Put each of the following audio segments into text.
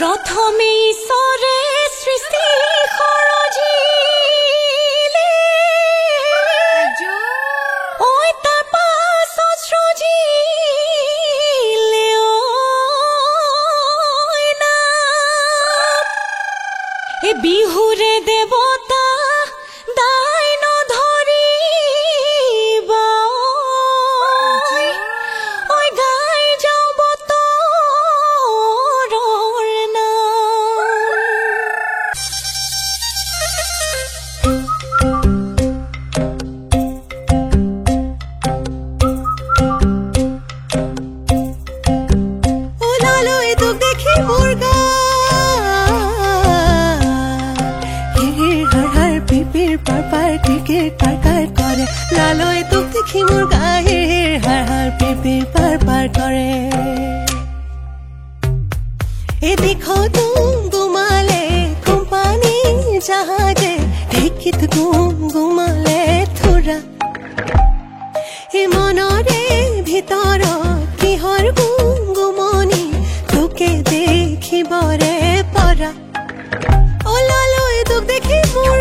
प्रथमे ईश्वरे सृष्टि खरजिले ओই তাৰ পাছত সৃজিলে ওই না এ বিহুৰে দেৱতা দাইন ধৰিবা ওই গাই যাও লালয় তোক দেখি মোৰ গায়ে হাৰ হাৰ পিপিৰ পাৰ পাৰ কৰে এ দেখো গুমালে কোম্পানি জাহাজে দেখিত গুমালে থোৰা এ মনৰে ভিতৰ কিহৰ গুমনি তোকে দেখিবৰে পৰা ও লালয় তোক দেখি মোৰ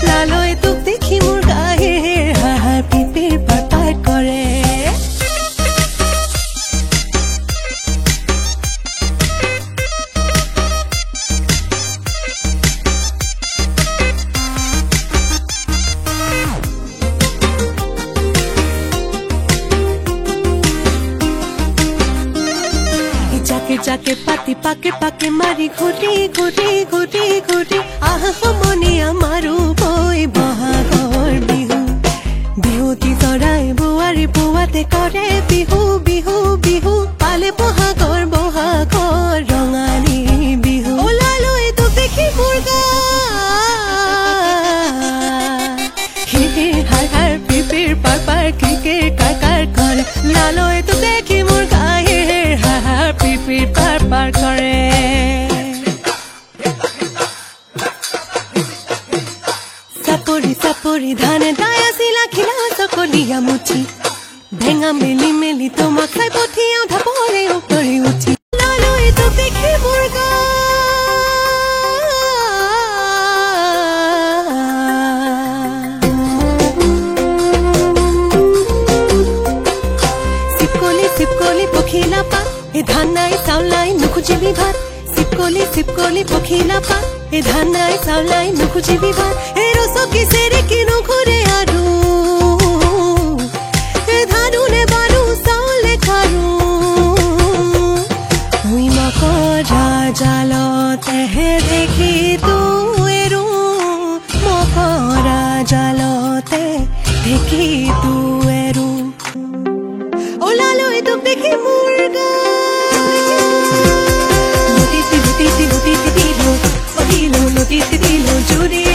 লালয় তোক দেখি মোৰ গায়ে হাহার পিপির পার পার করে जाके जाके पाती पाके पाके मारी घुटी घुटी घुटी घुटी आह मनी आमारू बई बहागर बिहु बिहुती चराई बुआरी पुआते करे बिहु बिहु बिहु पाले बहागर बहागर रंगाली बिहु ओलालय तो देखी मुर्गा हि हि हार हार पिपिर पार पार किकिर कार कार करे लालय तो देखी मुर्गा পিপির পার পার করে সাপরি সাপরি ধানে দায়াছিলা খিলা সকলিয়া মুঠি ভেঙা মেলি মেলি তোমাক খাই পঠিয়াও ধাপৰে উপৰি উঠি লালয় তো দেখি মুৰ্গা সিপকলি সিপকলি পখিলা পা এ ধান নাই চাউল নাই নুখুজিবি ভাত সিপকলি পখিলা পাত এ ধান নাই চাউল নাই নুখুজিবি ভাত এ ৰচকি চেৰে কিনো ঘূৰে আৰু এ ধানুনে বানু চাউলে খাৰু উই মকৰা জালতেহে দেখি তুৱেৰু মকৰা জালতে দেখি তুৱেৰু ওলালৈ তোক দেখি মুৰ্গা Lo ti ti ti lo, juri